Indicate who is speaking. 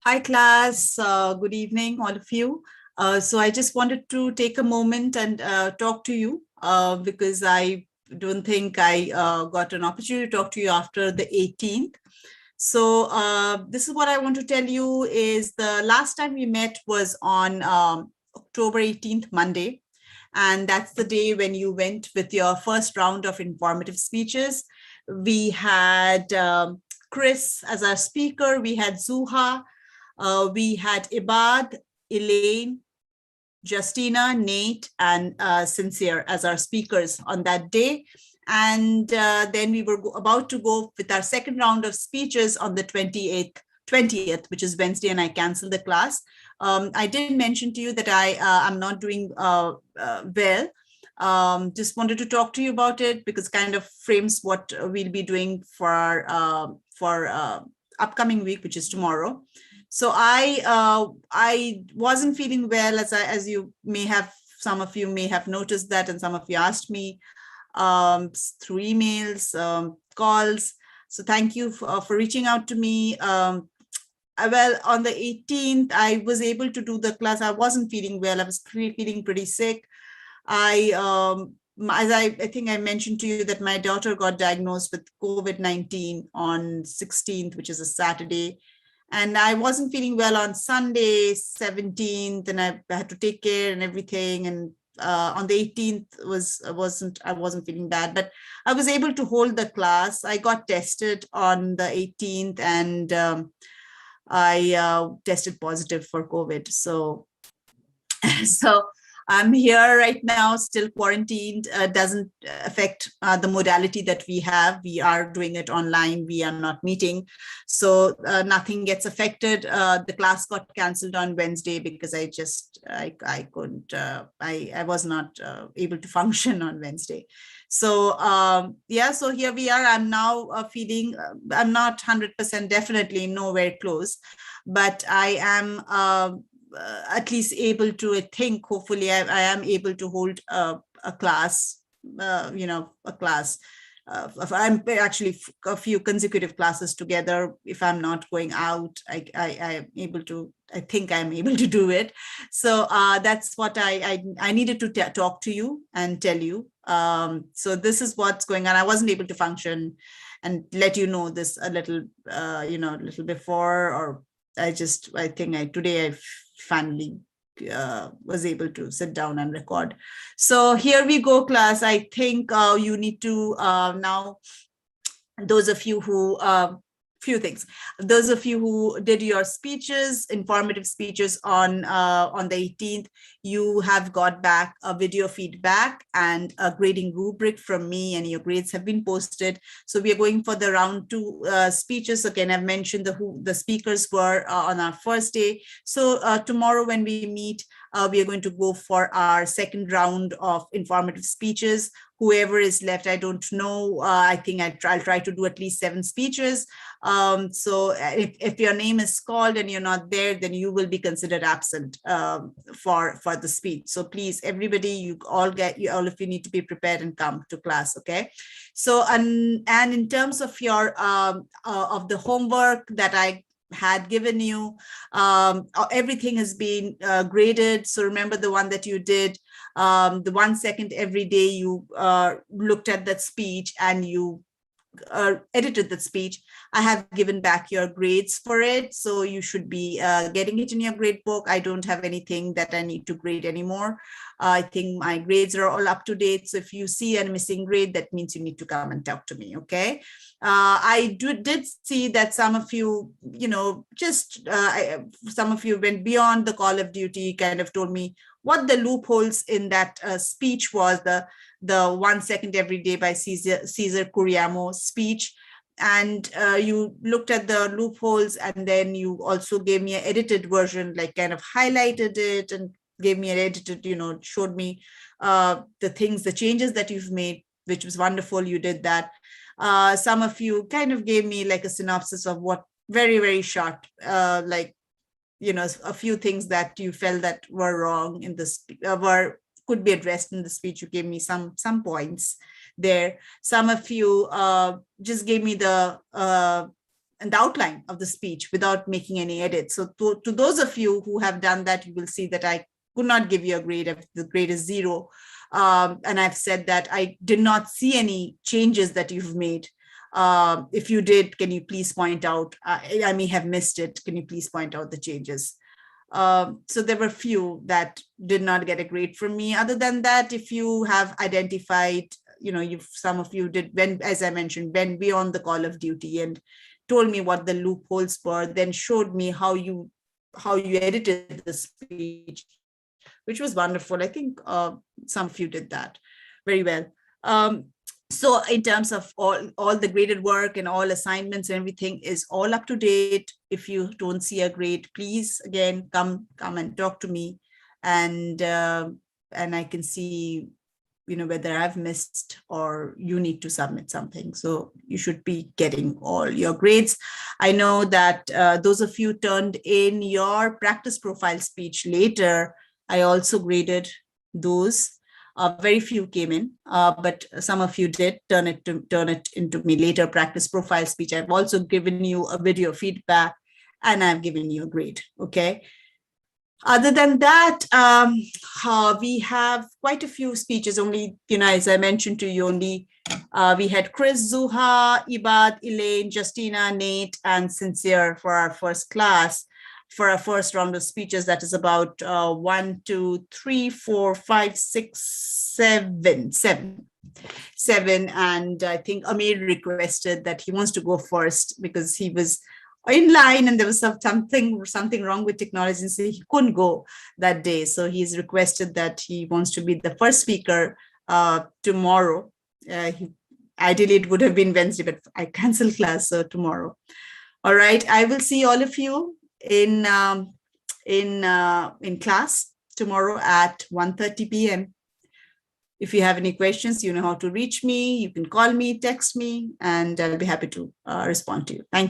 Speaker 1: Hi, class. Good evening, all of you. So I just wanted to take a moment and talk to you because I don't think I got an opportunity to talk to you after the 18th. So this is what I want to tell you is the last time we met was on October 18th, Monday. And that's the day when you went with your first round of informative speeches. We had Chris as our speaker. We had Zuha. We had Ibad, Elaine, Justina, Nate, and Sincere as our speakers on that day. And then we were about to go with our second round of speeches on the 20th, which is Wednesday, and I canceled the class. I did mention to you that I am not doing well. Just wanted to talk to you about it because kind of frames what we'll be doing for upcoming week, which is tomorrow. So I wasn't feeling well, as you may have, some of you may have noticed that, and some of you asked me through emails, calls. So thank you for reaching out to me. Well, on the 18th, I was able to do the class. I wasn't feeling well. I was feeling pretty sick. As I think I mentioned to you that my daughter got diagnosed with COVID-19 on 16th, which is a Saturday. And I wasn't feeling well on Sunday, 17th, and I had to take care and everything. And on the 18th I wasn't feeling bad, but I was able to hold the class. I got tested on the 18th, and I tested positive for COVID. So so I'm here right now, still quarantined. Doesn't affect the modality that we have. We are doing it online. We are not meeting. So nothing gets affected. The class got canceled on Wednesday because I couldn't, I was not able to function on Wednesday. So yeah, so here we are. I'm now feeling, I'm not 100% definitely nowhere close, but I am at least able to, I think, hopefully I am able to hold a class, a class. I'm actually a few consecutive classes together. If I'm not going out, I am able to, I think I'm able to do it. So that's what I needed to talk to you and tell you. So this is what's going on. I wasn't able to function and let you know this a little, a little before, or I think today I finally was able to sit down and record. So here we go, class. I think you need to now, those of you who few things. Those of you who did your speeches, informative speeches on the 18th, you have got back a video feedback and a grading rubric from me, and your grades have been posted. So we are going for the round 2 speeches. Again, I've mentioned who the speakers were on our first day. So tomorrow when we meet, we are going to go for our second round of informative speeches. Whoever is left, I don't know. I think I'll try to do at least 7 speeches. So if your name is called and you're not there, then you will be considered absent for the speech. So please, everybody, you all of you need to be prepared and come to class, okay? So and in terms of your of the homework that I had given you, everything has been graded. So remember the one that you did, the 1 second every day, you looked at that speech and you edited that speech. I have given back your grades for it. So you should be getting it in your grade book. I don't have anything that I need to grade anymore. I think my grades are all up to date. So if you see a missing grade, that means you need to come and talk to me, okay? I did see that some of you, some of you went beyond the call of duty, kind of told me what the loopholes in that speech was, the 1 second every day by Cesar Curiamo speech. And you looked at the loopholes, and then you also gave me an edited version, like kind of highlighted it and gave me an edited, showed me the changes that you've made, which was wonderful. You did that. Some of you kind of gave me like a synopsis of what, very, very short, like, a few things that you felt that were wrong in this, could be addressed in the speech. You gave me some points there. Some of you just gave me the the outline of the speech without making any edits. So to those of you who have done that, you will see that I could not give you a grade. The grade is 0. And I've said that I did not see any changes that you've made. If you did, can you please point out? I may have missed it. Can you please point out the changes? So there were few that did not get a grade from me. Other than that, if you have identified, some of you did, as I mentioned, went beyond the call of duty and told me what the loopholes were, then showed me how you edited the speech, which was wonderful. I think some of you did that very well. So in terms of all the graded work and all assignments and everything is all up to date. If you don't see a grade, please again come and talk to me, and I can see whether I've missed or you need to submit something. So you should be getting all your grades. I know that those of you turned in your practice profile speech later. I also graded those. Very few came in, but some of you did turn it into me later practice profile speech. I've also given you a video feedback, and I've given you a grade. Okay. Other than that, we have quite a few speeches. Only, as I mentioned to you, only we had Chris, Zuha, Ibad, Elaine, Justina, Nate, and Sincere for our first class. For our first round of speeches, that is about 1, 2, 3, 4, 5, 6, 7. And I think Amir requested that he wants to go first because he was in line and there was something wrong with technology, and so he couldn't go that day. So he's requested that he wants to be the first speaker tomorrow. Ideally, it would have been Wednesday, but I canceled class, so tomorrow. All right, I will see all of you in class tomorrow at 1:30 p.m. If you have any questions, you know how to reach me. You can call me, text me, and I'll be happy to respond to you. Thank you.